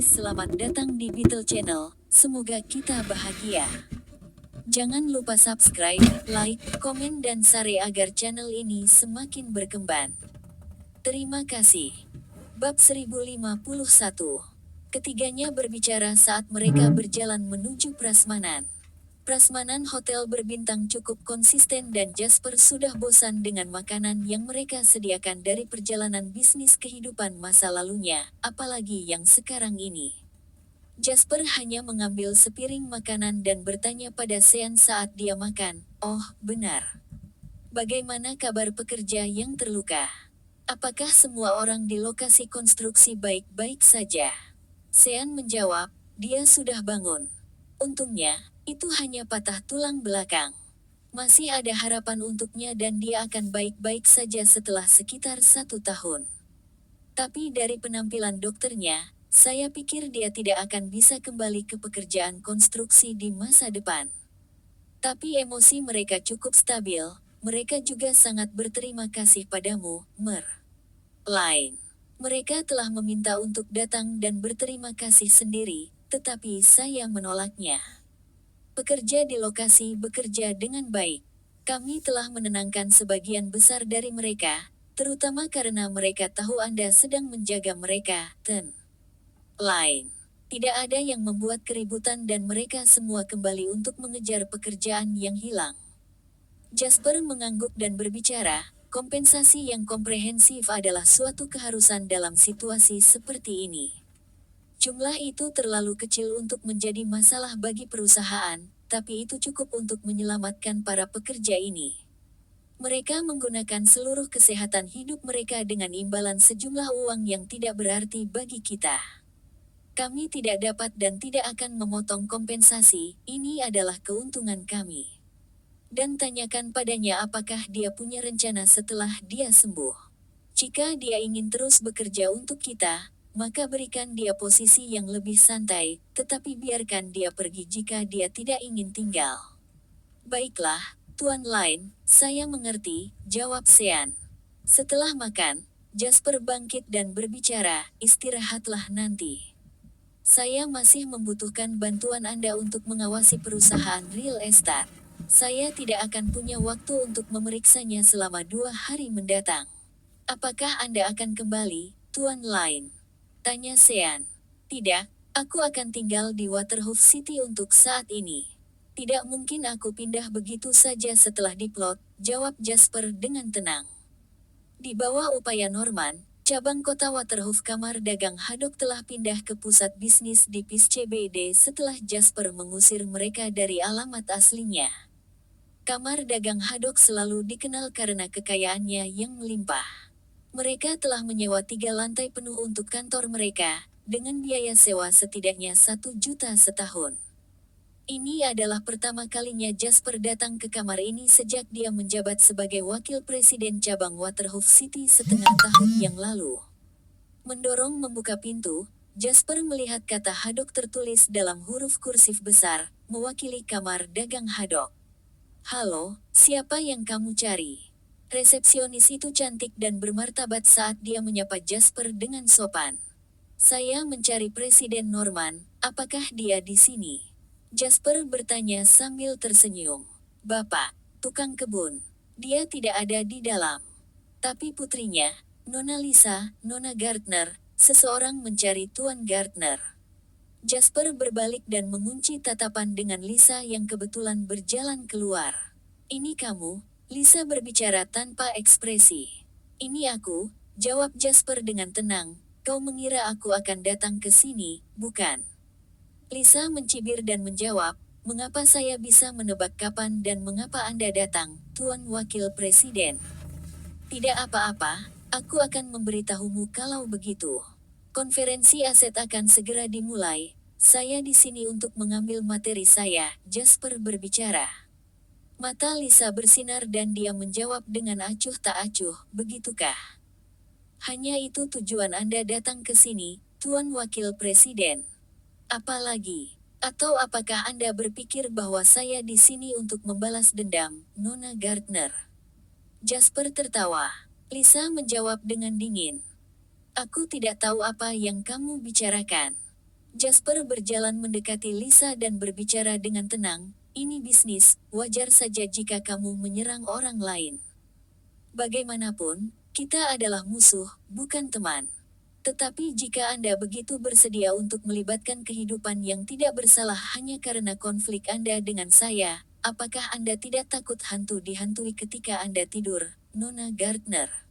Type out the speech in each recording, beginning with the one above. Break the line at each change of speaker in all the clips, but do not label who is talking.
Selamat datang di Beetle Channel, semoga kita bahagia. Jangan lupa subscribe, like, komen dan share agar channel ini semakin berkembang. Terima kasih. Bab 1051. Ketiganya berbicara saat mereka berjalan menuju prasmanan. Prasmanan hotel berbintang cukup konsisten dan Jasper sudah bosan dengan makanan yang mereka sediakan dari perjalanan bisnis kehidupan masa lalunya, apalagi yang sekarang ini. Jasper hanya mengambil sepiring makanan dan bertanya pada Sean saat dia makan, "Oh, benar. Bagaimana kabar pekerja yang terluka? Apakah semua orang di lokasi konstruksi baik-baik saja?" Sean menjawab, "Dia sudah bangun. Untungnya, itu hanya patah tulang belakang. Masih ada harapan untuknya dan dia akan baik-baik saja setelah sekitar 1 tahun. Tapi dari penampilan dokternya, saya pikir dia tidak akan bisa kembali ke pekerjaan konstruksi di masa depan." Tapi emosi mereka cukup stabil, mereka juga sangat berterima kasih padamu, Mer. Lain. Mereka telah meminta untuk datang dan berterima kasih sendiri, tetapi saya menolaknya. Pekerja di lokasi bekerja dengan baik. Kami telah menenangkan sebagian besar dari mereka, terutama karena mereka tahu Anda sedang menjaga mereka, Ten. Lain. Tidak ada yang membuat keributan dan mereka semua kembali untuk mengejar pekerjaan yang hilang. Jasper mengangguk dan berbicara, kompensasi yang komprehensif adalah suatu keharusan dalam situasi seperti ini. Jumlah itu terlalu kecil untuk menjadi masalah bagi perusahaan, tapi itu cukup untuk menyelamatkan para pekerja ini. Mereka menggunakan seluruh kesehatan hidup mereka dengan imbalan sejumlah uang yang tidak berarti bagi kita. Kami tidak dapat dan tidak akan memotong kompensasi, ini adalah keuntungan kami. Dan tanyakan padanya apakah dia punya rencana setelah dia sembuh. Jika dia ingin terus bekerja untuk kita, maka berikan dia posisi yang lebih santai, tetapi biarkan dia pergi jika dia tidak ingin tinggal. "Baiklah, Tuan Lain, saya mengerti," jawab Sean. Setelah makan, Jasper bangkit dan berbicara, "Istirahatlah nanti. Saya masih membutuhkan bantuan Anda untuk mengawasi perusahaan real estate. Saya tidak akan punya waktu untuk memeriksanya selama 2 hari mendatang." "Apakah Anda akan kembali, Tuan Lain?" tanya Sean. "Tidak, aku akan tinggal di Waterhoof City untuk saat ini. Tidak mungkin aku pindah begitu saja setelah diplot," jawab Jasper dengan tenang. Di bawah upaya Norman, cabang kota Waterhoof Kamar Dagang Haddock telah pindah ke pusat bisnis di PSCBD setelah Jasper mengusir mereka dari alamat aslinya. Kamar Dagang Haddock selalu dikenal karena kekayaannya yang melimpah. Mereka telah menyewa 3 lantai penuh untuk kantor mereka, dengan biaya sewa setidaknya 1 juta setahun. Ini adalah pertama kalinya Jasper datang ke kamar ini sejak dia menjabat sebagai wakil presiden cabang Waterhoof City setengah tahun yang lalu. Mendorong membuka pintu, Jasper melihat kata Haddock tertulis dalam huruf kursif besar, mewakili Kamar Dagang Haddock. "Halo, siapa yang kamu cari?" Resepsionis itu cantik dan bermartabat saat dia menyapa Jasper dengan sopan. "Saya mencari Presiden Norman, apakah dia di sini?" Jasper bertanya sambil tersenyum. "Bapak, tukang kebun. Dia tidak ada di dalam." Tapi putrinya, Nona Lisa, Nona Gardner, seseorang mencari Tuan Gardner. Jasper berbalik dan mengunci tatapan dengan Lisa yang kebetulan berjalan keluar. "Ini kamu?" Lisa berbicara tanpa ekspresi. "Ini aku," jawab Jasper dengan tenang. "Kau mengira aku akan datang ke sini, bukan?" Lisa mencibir dan menjawab, "Mengapa saya bisa menebak kapan dan mengapa Anda datang, Tuan Wakil Presiden?" "Tidak apa-apa, aku akan memberitahumu kalau begitu. Konferensi aset akan segera dimulai. Saya di sini untuk mengambil materi saya," Jasper berbicara. Mata Lisa bersinar dan dia menjawab dengan acuh tak acuh, "Begitukah? Hanya itu tujuan Anda datang ke sini, Tuan Wakil Presiden? Apa lagi? Atau apakah Anda berpikir bahwa saya di sini untuk membalas dendam, Nona Gardner?" Jasper tertawa. Lisa menjawab dengan dingin, Aku tidak tahu apa yang kamu bicarakan. Jasper berjalan mendekati Lisa dan berbicara dengan tenang, ini bisnis, wajar saja jika kamu menyerang orang lain. Bagaimanapun, kita adalah musuh, bukan teman. Tetapi jika Anda begitu bersedia untuk melibatkan kehidupan yang tidak bersalah hanya karena konflik Anda dengan saya, apakah Anda tidak takut hantu dihantui ketika Anda tidur, Nona Gardner?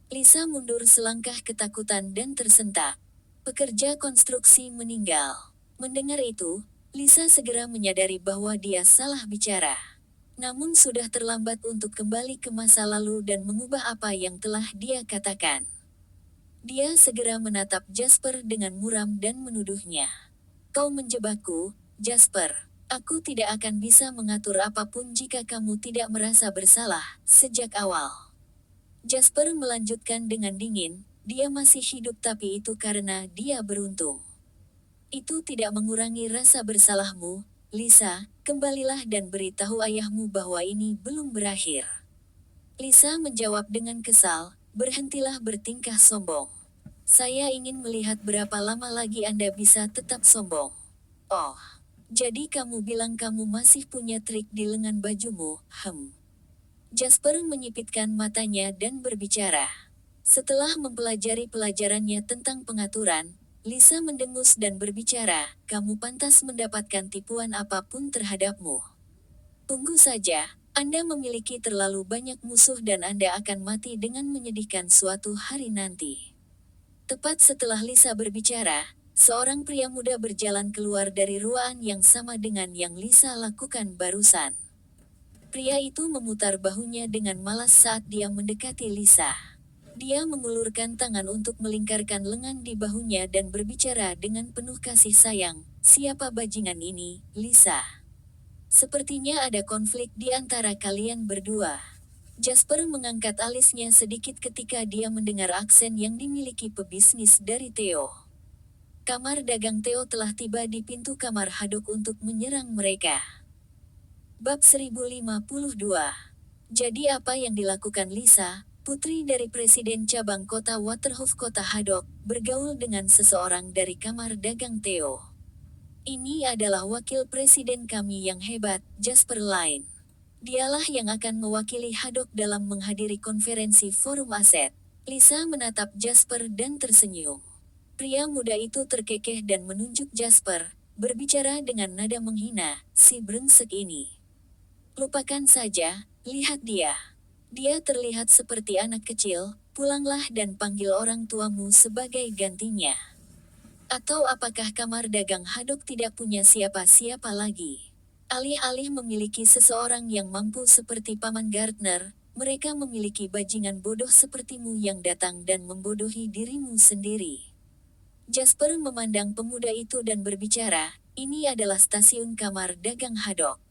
Lisa mundur selangkah ketakutan dan tersentak. Pekerja konstruksi meninggal. Mendengar itu, Lisa segera menyadari bahwa dia salah bicara. Namun sudah terlambat untuk kembali ke masa lalu dan mengubah apa yang telah dia katakan. Dia segera menatap Jasper dengan muram dan menuduhnya. Kau menjebakku, Jasper. Aku tidak akan bisa mengatur apapun jika kamu tidak merasa bersalah sejak awal. Jasper melanjutkan dengan dingin, dia masih hidup tapi itu karena dia beruntung. Itu tidak mengurangi rasa bersalahmu, Lisa, kembalilah dan beritahu ayahmu bahwa ini belum berakhir. Lisa menjawab dengan kesal, berhentilah bertingkah sombong. Saya ingin melihat berapa lama lagi Anda bisa tetap sombong. Oh, jadi kamu bilang kamu masih punya trik di lengan bajumu, Jasper menyipitkan matanya dan berbicara. Setelah mempelajari pelajarannya tentang pengaturan, Lisa mendengus dan berbicara, kamu pantas mendapatkan tipuan apapun terhadapmu. Tunggu saja, Anda memiliki terlalu banyak musuh dan Anda akan mati dengan menyedihkan suatu hari nanti. Tepat setelah Lisa berbicara, seorang pria muda berjalan keluar dari ruangan yang sama dengan yang Lisa lakukan barusan. Pria itu memutar bahunya dengan malas saat dia mendekati Lisa. Dia mengulurkan tangan untuk melingkarkan lengan di bahunya dan berbicara dengan penuh kasih sayang, siapa bajingan ini, Lisa? Sepertinya ada konflik di antara kalian berdua. Jasper mengangkat alisnya sedikit ketika dia mendengar aksen yang dimiliki pebisnis dari Theo. Kamar dagang Theo telah tiba di pintu kamar Haddock untuk menyerang mereka. Bab 1052. Jadi apa yang dilakukan Lisa, putri dari Presiden Cabang Kota Waterhoof Kota Haddock, bergaul dengan seseorang dari kamar dagang Theo. Ini adalah wakil presiden kami yang hebat, Jasper Lane. Dialah yang akan mewakili Haddock dalam menghadiri konferensi forum aset. Lisa menatap Jasper dan tersenyum. Pria muda itu terkekeh dan menunjuk Jasper, berbicara dengan nada menghina, si brengsek ini. Lupakan saja, lihat dia. Dia terlihat seperti anak kecil, pulanglah dan panggil orang tuamu sebagai gantinya. Atau apakah kamar dagang Haddock tidak punya siapa-siapa lagi? Alih-alih memiliki seseorang yang mampu seperti Paman Gardner, mereka memiliki bajingan bodoh sepertimu yang datang dan membodohi dirimu sendiri. Jasper memandang pemuda itu dan berbicara, ini adalah stasiun kamar dagang Haddock.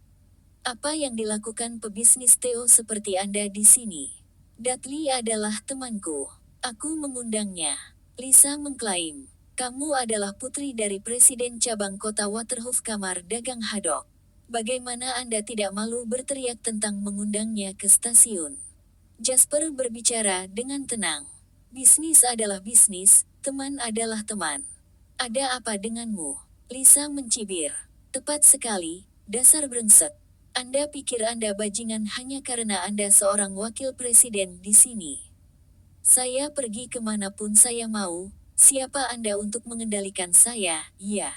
Apa yang dilakukan pebisnis Theo seperti Anda di sini? Dudley adalah temanku. Aku mengundangnya. Lisa mengklaim. Kamu adalah putri dari Presiden Cabang Kota Waterhoof Kamar Dagang Haddock. Bagaimana Anda tidak malu berteriak tentang mengundangnya ke stasiun? Jasper berbicara dengan tenang. Bisnis adalah bisnis, teman adalah teman. Ada apa denganmu? Lisa mencibir. Tepat sekali, dasar brengsek. Anda pikir Anda bajingan hanya karena Anda seorang wakil presiden di sini. Saya pergi kemanapun saya mau, siapa Anda untuk mengendalikan saya, ya?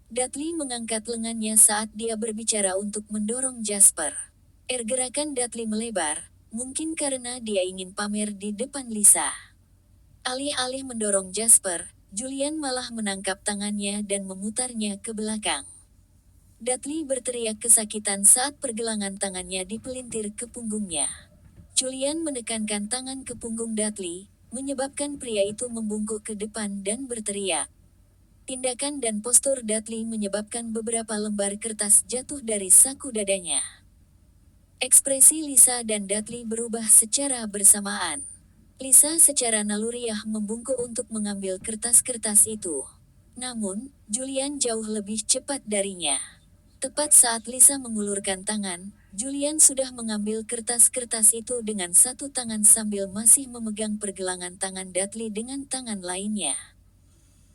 Dudley mengangkat lengannya saat dia berbicara untuk mendorong Jasper. Gerakan Dudley melebar, mungkin karena dia ingin pamer di depan Lisa. Alih-alih mendorong Jasper, Julian malah menangkap tangannya dan memutarnya ke belakang. Dudley berteriak kesakitan saat pergelangan tangannya dipelintir ke punggungnya. Julian menekankan tangan ke punggung Dudley, menyebabkan pria itu membungkuk ke depan dan berteriak. Tindakan dan postur Dudley menyebabkan beberapa lembar kertas jatuh dari saku dadanya. Ekspresi Lisa dan Dudley berubah secara bersamaan. Lisa secara naluriah membungkuk untuk mengambil kertas-kertas itu. Namun, Julian jauh lebih cepat darinya. Tepat saat Lisa mengulurkan tangan, Julian sudah mengambil kertas-kertas itu dengan satu tangan sambil masih memegang pergelangan tangan Dudley dengan tangan lainnya.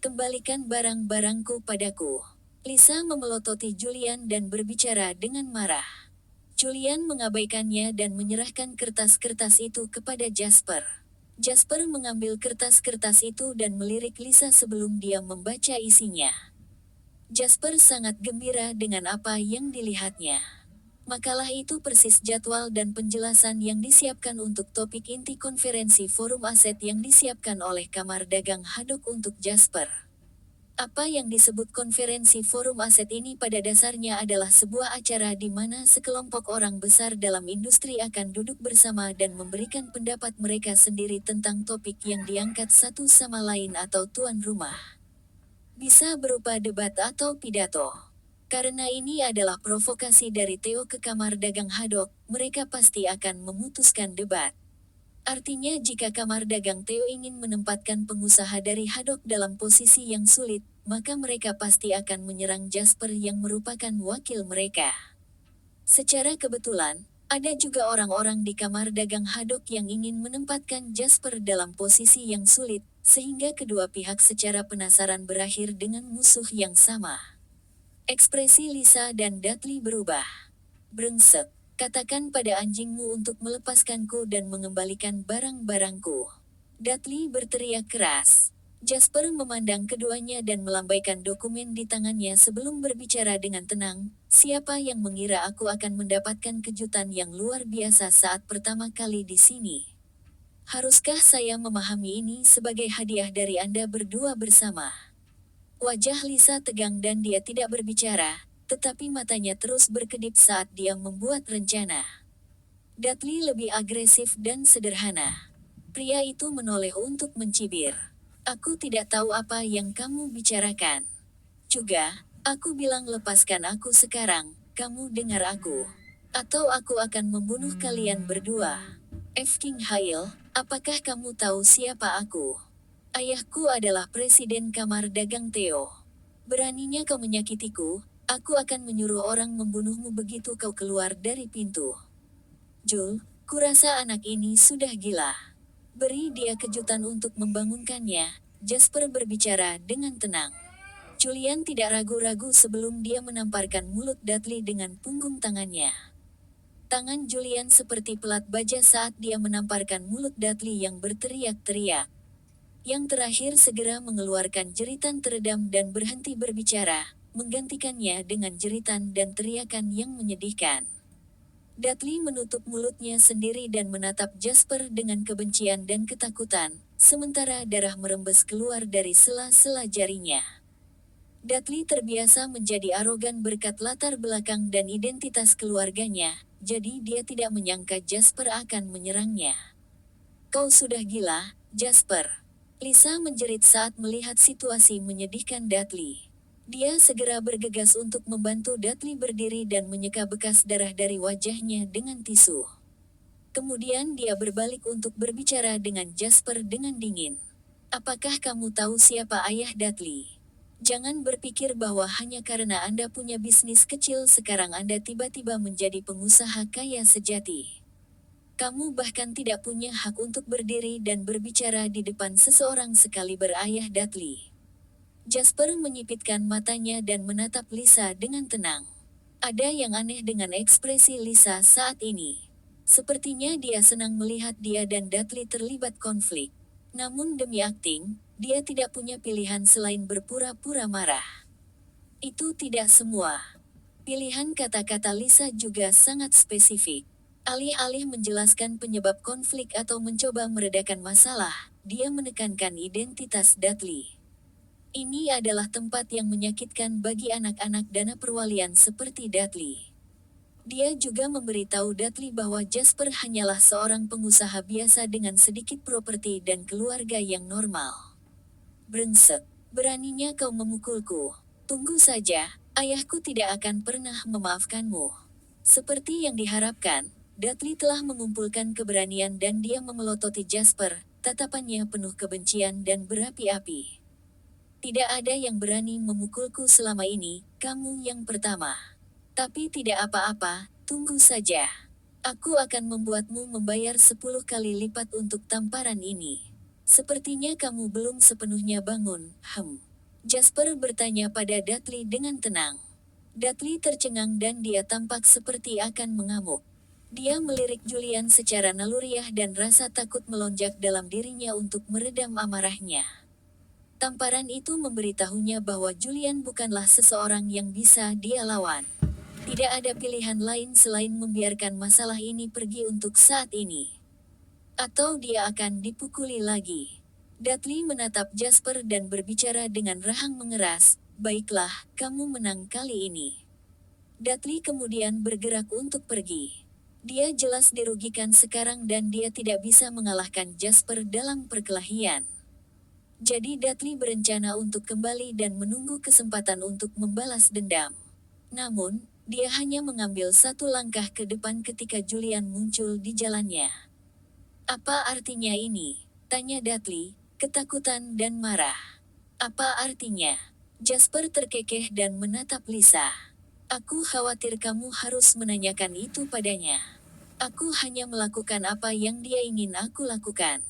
Kembalikan barang-barangku padaku. Lisa memelototi Julian dan berbicara dengan marah. Julian mengabaikannya dan menyerahkan kertas-kertas itu kepada Jasper. Jasper mengambil kertas-kertas itu dan melirik Lisa sebelum dia membaca isinya. Jasper sangat gembira dengan apa yang dilihatnya. Makalah itu persis jadwal dan penjelasan yang disiapkan untuk topik inti konferensi forum aset yang disiapkan oleh Kamar Dagang Haddock untuk Jasper. Apa yang disebut konferensi forum aset ini pada dasarnya adalah sebuah acara di mana sekelompok orang besar dalam industri akan duduk bersama dan memberikan pendapat mereka sendiri tentang topik yang diangkat satu sama lain atau tuan rumah. Bisa berupa debat atau pidato. Karena ini adalah provokasi dari Theo ke Kamar Dagang Haddock, mereka pasti akan memutuskan debat. Artinya jika Kamar Dagang Theo ingin menempatkan pengusaha dari Haddock dalam posisi yang sulit, maka mereka pasti akan menyerang Jasper yang merupakan wakil mereka. Secara kebetulan, ada juga orang-orang di Kamar Dagang Haddock yang ingin menempatkan Jasper dalam posisi yang sulit, sehingga kedua pihak secara penasaran berakhir dengan musuh yang sama. Ekspresi Lisa dan Dudley berubah. Brengsek. Katakan pada anjingmu untuk melepaskanku dan mengembalikan barang-barangku. Dudley berteriak keras. Jasper memandang keduanya dan melambaikan dokumen di tangannya sebelum berbicara dengan tenang. Siapa yang mengira aku akan mendapatkan kejutan yang luar biasa saat pertama kali di sini? Haruskah saya memahami ini sebagai hadiah dari Anda berdua bersama? Wajah Lisa tegang dan dia tidak berbicara, tetapi matanya terus berkedip saat dia membuat rencana. Dudley lebih agresif dan sederhana. Pria itu menoleh untuk mencibir. Aku tidak tahu apa yang kamu bicarakan. Juga, aku bilang lepaskan aku sekarang, kamu dengar aku. Atau aku akan membunuh kalian berdua. F. King Hale, apakah kamu tahu siapa aku? Ayahku adalah Presiden Kamar Dagang Theo. Beraninya kau menyakitiku, aku akan menyuruh orang membunuhmu begitu kau keluar dari pintu. Jul, kurasa anak ini sudah gila. Beri dia kejutan untuk membangunkannya, Jasper berbicara dengan tenang. Julian tidak ragu-ragu sebelum dia menamparkan mulut Dudley dengan punggung tangannya. Tangan Julian seperti pelat baja saat dia menamparkan mulut Dudley yang berteriak-teriak. Yang terakhir segera mengeluarkan jeritan teredam dan berhenti berbicara, menggantikannya dengan jeritan dan teriakan yang menyedihkan. Dudley menutup mulutnya sendiri dan menatap Jasper dengan kebencian dan ketakutan, sementara darah merembes keluar dari sela-sela jarinya. Dudley terbiasa menjadi arogan berkat latar belakang dan identitas keluarganya, jadi dia tidak menyangka Jasper akan menyerangnya. Kau sudah gila, Jasper. Lisa menjerit saat melihat situasi menyedihkan Dudley. Dia segera bergegas untuk membantu Dudley berdiri dan menyeka bekas darah dari wajahnya dengan tisu. Kemudian dia berbalik untuk berbicara dengan Jasper dengan dingin. Apakah kamu tahu siapa ayah Dudley? Jangan berpikir bahwa hanya karena Anda punya bisnis kecil sekarang Anda tiba-tiba menjadi pengusaha kaya sejati. Kamu bahkan tidak punya hak untuk berdiri dan berbicara di depan seseorang sekaliber ayah Dudley. Jasper menyipitkan matanya dan menatap Lisa dengan tenang. Ada yang aneh dengan ekspresi Lisa saat ini. Sepertinya dia senang melihat dia dan Dudley terlibat konflik. Namun demi akting, dia tidak punya pilihan selain berpura-pura marah. Itu tidak semua. Pilihan kata-kata Lisa juga sangat spesifik. Alih-alih menjelaskan penyebab konflik atau mencoba meredakan masalah, dia menekankan identitas Dudley. Ini adalah tempat yang menyakitkan bagi anak-anak dana perwalian seperti Dudley. Dia juga memberitahu Dudley bahwa Jasper hanyalah seorang pengusaha biasa dengan sedikit properti dan keluarga yang normal. Brengsek, beraninya kau memukulku. Tunggu saja, ayahku tidak akan pernah memaafkanmu. Seperti yang diharapkan, Dudley telah mengumpulkan keberanian dan dia memelototi Jasper, tatapannya penuh kebencian dan berapi-api. Tidak ada yang berani memukulku selama ini, kamu yang pertama. Tapi tidak apa-apa, Tunggu saja. Aku akan membuatmu membayar 10 kali lipat untuk tamparan ini. Sepertinya kamu belum sepenuhnya bangun, Jasper bertanya pada Dudley dengan tenang. Dudley tercengang dan dia tampak seperti akan mengamuk. Dia melirik Julian secara naluriah dan rasa takut melonjak dalam dirinya untuk meredam amarahnya. Tamparan itu memberitahunya bahwa Julian bukanlah seseorang yang bisa dia lawan. Tidak ada pilihan lain selain membiarkan masalah ini pergi untuk saat ini. Atau dia akan dipukuli lagi. Dudley menatap Jasper dan berbicara dengan rahang mengeras, "Baiklah, kamu menang kali ini." Dudley kemudian bergerak untuk pergi. Dia jelas dirugikan sekarang dan dia tidak bisa mengalahkan Jasper dalam perkelahian. Jadi Dudley berencana untuk kembali dan menunggu kesempatan untuk membalas dendam. Namun, dia hanya mengambil satu langkah ke depan ketika Julian muncul di jalannya. "Apa artinya ini?" tanya Dudley, ketakutan dan marah. "Apa artinya?" Jasper terkekeh dan menatap Lisa. "Aku khawatir kamu harus menanyakan itu padanya. Aku hanya melakukan apa yang dia ingin aku lakukan."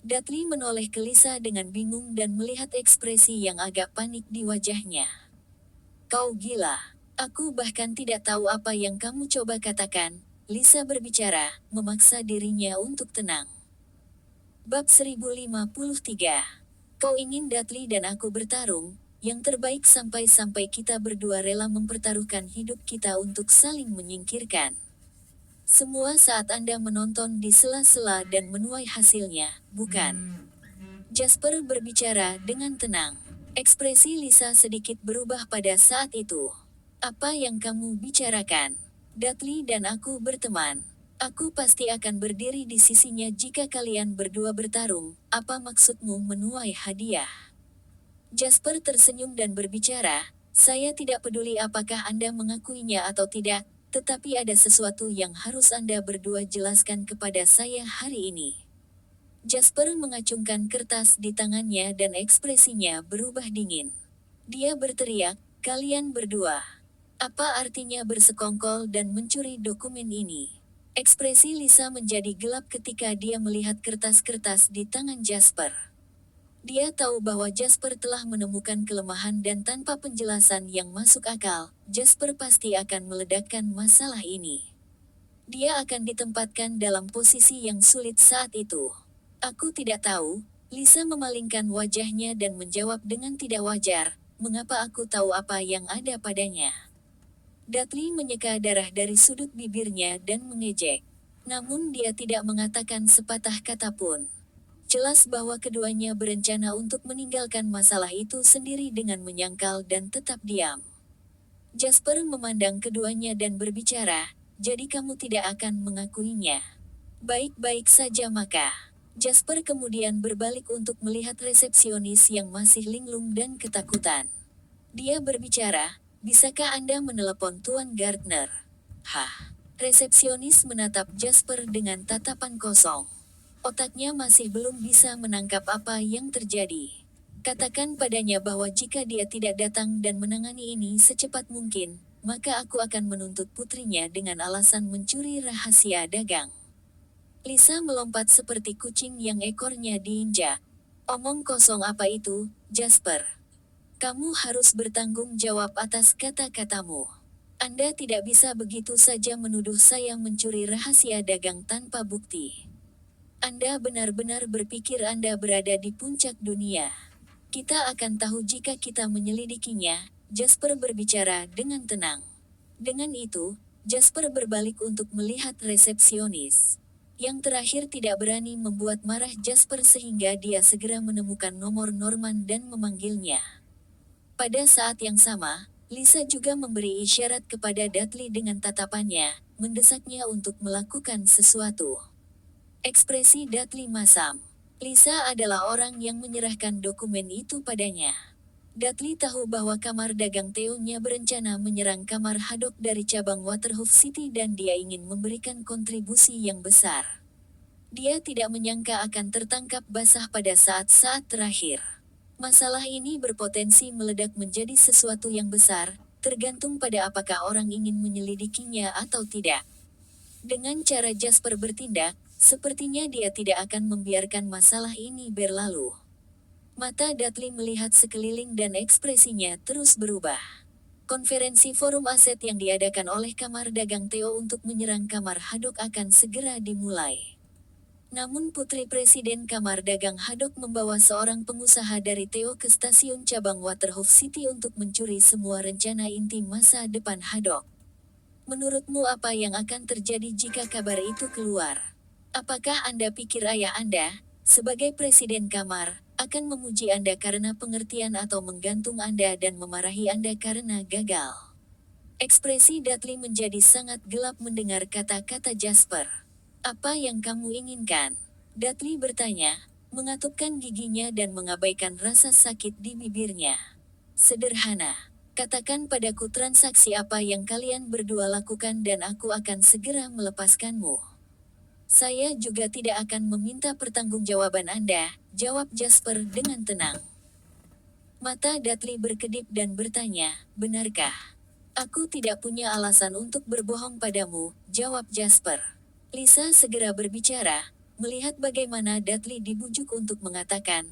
Dudley menoleh ke Lisa dengan bingung dan melihat ekspresi yang agak panik di wajahnya. "Kau gila. Aku bahkan tidak tahu apa yang kamu coba katakan," Lisa berbicara, memaksa dirinya untuk tenang. Bab 1053. Kau ingin Dudley dan aku bertarung, yang terbaik sampai-sampai kita berdua rela mempertaruhkan hidup kita untuk saling menyingkirkan. Semua saat Anda menonton di sela-sela dan menuai hasilnya, bukan? Jasper berbicara dengan tenang. Ekspresi Lisa sedikit berubah pada saat itu. "Apa yang kamu bicarakan? Dudley dan aku berteman. Aku pasti akan berdiri di sisinya jika kalian berdua bertarung. Apa maksudmu menuai hadiah?" Jasper tersenyum dan berbicara, "Saya tidak peduli apakah Anda mengakuinya atau tidak, tetapi ada sesuatu yang harus Anda berdua jelaskan kepada saya hari ini." Jasper mengacungkan kertas di tangannya dan ekspresinya berubah dingin. Dia berteriak, "Kalian berdua. Apa artinya bersekongkol dan mencuri dokumen ini?" Ekspresi Lisa menjadi gelap ketika dia melihat kertas-kertas di tangan Jasper. Dia tahu bahwa Jasper telah menemukan kelemahan dan tanpa penjelasan yang masuk akal, Jasper pasti akan meledakkan masalah ini. Dia akan ditempatkan dalam posisi yang sulit saat itu. "Aku tidak tahu," Lisa memalingkan wajahnya dan menjawab dengan tidak wajar, "Mengapa aku tahu apa yang ada padanya?" Dudley menyeka darah dari sudut bibirnya dan mengejek. Namun dia tidak mengatakan sepatah kata pun. Jelas bahwa keduanya berencana untuk meninggalkan masalah itu sendiri dengan menyangkal dan tetap diam. Jasper memandang keduanya dan berbicara, "Jadi kamu tidak akan mengakuinya?" "Baik-baik saja maka." Jasper kemudian berbalik untuk melihat resepsionis yang masih linglung dan ketakutan. Dia berbicara, "Bisakah Anda menelepon Tuan Gardner?" "Hah?" Resepsionis menatap Jasper dengan tatapan kosong. Otaknya masih belum bisa menangkap apa yang terjadi. "Katakan padanya bahwa jika dia tidak datang dan menangani ini secepat mungkin, maka aku akan menuntut putrinya dengan alasan mencuri rahasia dagang." Lisa melompat seperti kucing yang ekornya diinjak. "Omong kosong apa itu, Jasper? Kamu harus bertanggung jawab atas kata-katamu. Anda tidak bisa begitu saja menuduh saya mencuri rahasia dagang tanpa bukti. Anda benar-benar berpikir Anda berada di puncak dunia. Kita akan tahu jika kita menyelidikinya," Jasper berbicara dengan tenang. Dengan itu, Jasper berbalik untuk melihat resepsionis. Yang terakhir tidak berani membuat marah Jasper sehingga dia segera menemukan nomor Norman dan memanggilnya. Pada saat yang sama, Lisa juga memberi isyarat kepada Dudley dengan tatapannya, mendesaknya untuk melakukan sesuatu. Ekspresi Dudley masam. Lisa adalah orang yang menyerahkan dokumen itu padanya. Dudley tahu bahwa kamar dagang Theo-nya berencana menyerang kamar Haddock dari cabang Waterhoof City dan dia ingin memberikan kontribusi yang besar. Dia tidak menyangka akan tertangkap basah pada saat-saat terakhir. Masalah ini berpotensi meledak menjadi sesuatu yang besar, tergantung pada apakah orang ingin menyelidikinya atau tidak. Dengan cara Jasper bertindak, sepertinya dia tidak akan membiarkan masalah ini berlalu. Mata Dudley melihat sekeliling dan ekspresinya terus berubah. Konferensi forum aset yang diadakan oleh Kamar Dagang Theo untuk menyerang Kamar Haddock akan segera dimulai. Namun Putri Presiden Kamar Dagang Haddock membawa seorang pengusaha dari Theo ke stasiun cabang Waterhoof City untuk mencuri semua rencana inti masa depan Haddock. Menurutmu apa yang akan terjadi jika kabar itu keluar? Apakah Anda pikir ayah Anda, sebagai Presiden Kamar, akan memuji Anda karena pengertian atau menggantung Anda dan memarahi Anda karena gagal? Ekspresi Dudley menjadi sangat gelap mendengar kata-kata Jasper. Apa yang kamu inginkan? Dudley bertanya, mengatupkan giginya dan mengabaikan rasa sakit di bibirnya. Sederhana. Katakan padaku transaksi apa yang kalian berdua lakukan dan aku akan segera melepaskanmu. Saya juga tidak akan meminta pertanggungjawaban Anda, jawab Jasper dengan tenang. Mata Dudley berkedip dan bertanya, benarkah? Aku tidak punya alasan untuk berbohong padamu, jawab Jasper. Lisa segera berbicara, melihat bagaimana Dudley dibujuk untuk mengatakan,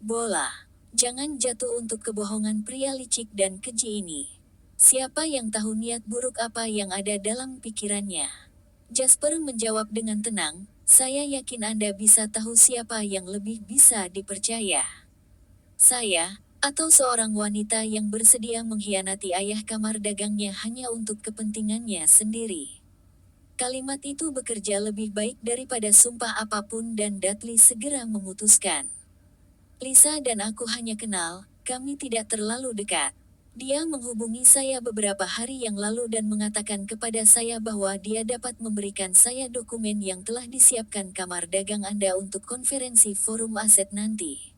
bola. Jangan jatuh untuk kebohongan pria licik dan keji ini. Siapa yang tahu niat buruk apa yang ada dalam pikirannya? Jasper menjawab dengan tenang, saya yakin Anda bisa tahu siapa yang lebih bisa dipercaya. Saya, atau seorang wanita yang bersedia mengkhianati ayah kamar dagangnya hanya untuk kepentingannya sendiri. Kalimat itu bekerja lebih baik daripada sumpah apapun dan Dudley segera memutuskan. Lisa dan aku hanya kenal, kami tidak terlalu dekat. Dia menghubungi saya beberapa hari yang lalu dan mengatakan kepada saya bahwa dia dapat memberikan saya dokumen yang telah disiapkan kamar dagang Anda untuk konferensi forum aset nanti.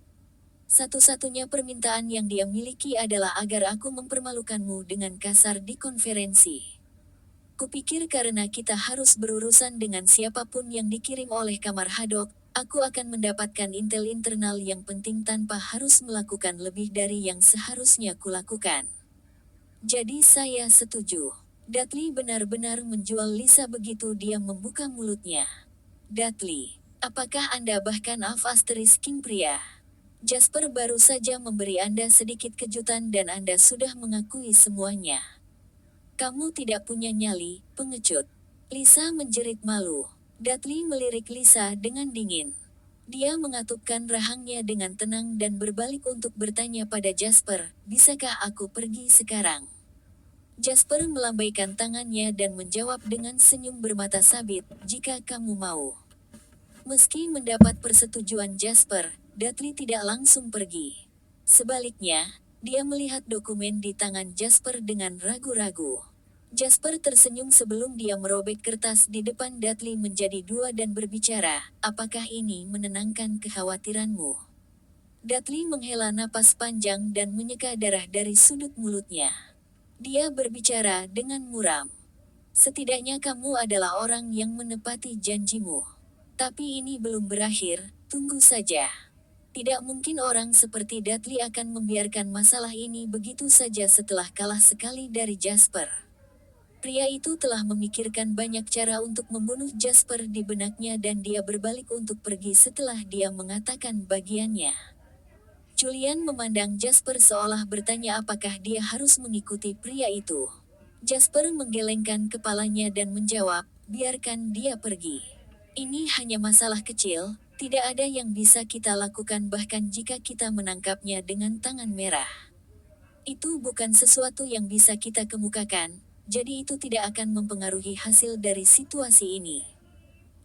Satu-satunya permintaan yang dia miliki adalah agar aku mempermalukanmu dengan kasar di konferensi. Kupikir karena kita harus berurusan dengan siapapun yang dikirim oleh kamar Haddock, aku akan mendapatkan intel internal yang penting tanpa harus melakukan lebih dari yang seharusnya kulakukan. Jadi saya setuju. Dudley benar-benar menjual Lisa begitu dia membuka mulutnya. Dudley, apakah Anda bahkan king pria? Jasper baru saja memberi Anda sedikit kejutan dan Anda sudah mengakui semuanya. Kamu tidak punya nyali, pengecut. Lisa menjerit malu. Dudley melirik Lisa dengan dingin. Dia mengatupkan rahangnya dengan tenang dan berbalik untuk bertanya pada Jasper, bisakah aku pergi sekarang? Jasper melambaikan tangannya dan menjawab dengan senyum bermata sabit, jika kamu mau. Meski mendapat persetujuan Jasper, Dudley tidak langsung pergi. Sebaliknya, dia melihat dokumen di tangan Jasper dengan ragu-ragu. Jasper tersenyum sebelum dia merobek kertas di depan Dudley menjadi dua dan berbicara, apakah ini menenangkan kekhawatiranmu? Dudley menghela napas panjang dan menyeka darah dari sudut mulutnya. Dia berbicara dengan muram. Setidaknya kamu adalah orang yang menepati janjimu. Tapi ini belum berakhir, tunggu saja. Tidak mungkin orang seperti Dudley akan membiarkan masalah ini begitu saja setelah kalah sekali dari Jasper. Pria itu telah memikirkan banyak cara untuk membunuh Jasper di benaknya dan dia berbalik untuk pergi setelah dia mengatakan bagiannya. Julian memandang Jasper seolah bertanya apakah dia harus mengikuti pria itu. Jasper menggelengkan kepalanya dan menjawab, biarkan dia pergi. Ini hanya masalah kecil, tidak ada yang bisa kita lakukan bahkan jika kita menangkapnya dengan tangan merah. Itu bukan sesuatu yang bisa kita kemukakan. Jadi itu tidak akan mempengaruhi hasil dari situasi ini.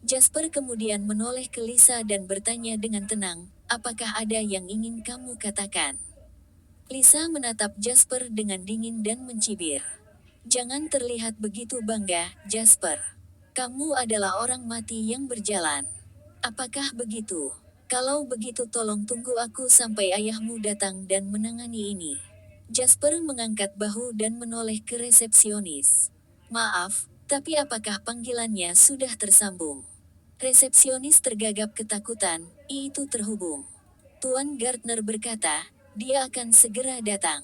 Jasper kemudian menoleh ke Lisa dan bertanya dengan tenang, apakah ada yang ingin kamu katakan? Lisa menatap Jasper dengan dingin dan mencibir. Jangan terlihat begitu bangga, Jasper. Kamu adalah orang mati yang berjalan. Apakah begitu? Kalau begitu tolong tunggu aku sampai ayahmu datang dan menangani ini. Jasper mengangkat bahu dan menoleh ke resepsionis. Maaf, tapi apakah panggilannya sudah tersambung? Resepsionis tergagap ketakutan, itu terhubung. Tuan Gardner berkata, dia akan segera datang.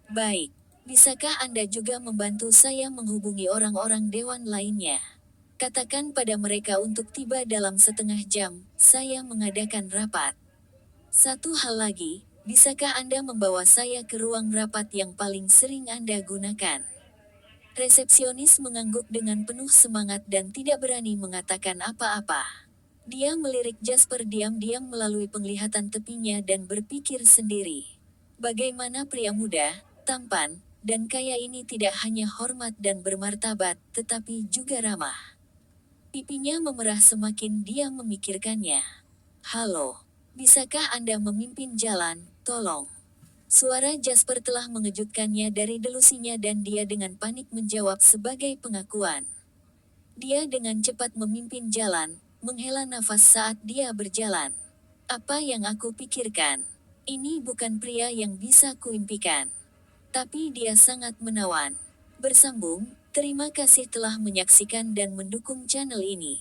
Baik. Bisakah Anda juga membantu saya menghubungi orang-orang dewan lainnya? Katakan pada mereka untuk tiba dalam setengah jam, saya mengadakan rapat. Satu hal lagi, bisakah Anda membawa saya ke ruang rapat yang paling sering Anda gunakan? Resepsionis mengangguk dengan penuh semangat dan tidak berani mengatakan apa-apa. Dia melirik Jasper diam-diam melalui penglihatan tepinya dan berpikir sendiri. Bagaimana pria muda, tampan, dan kaya ini tidak hanya hormat dan bermartabat, tetapi juga ramah. Pipinya memerah semakin dia memikirkannya. Halo, bisakah Anda memimpin jalan, tolong? Suara Jasper telah mengejutkannya dari delusinya dan dia dengan panik menjawab sebagai pengakuan. Dia dengan cepat memimpin jalan, menghela nafas saat dia berjalan. Apa yang aku pikirkan? Ini bukan pria yang bisa kuimpikan. Tapi dia sangat menawan. Bersambung, terima kasih telah menyaksikan dan mendukung channel ini.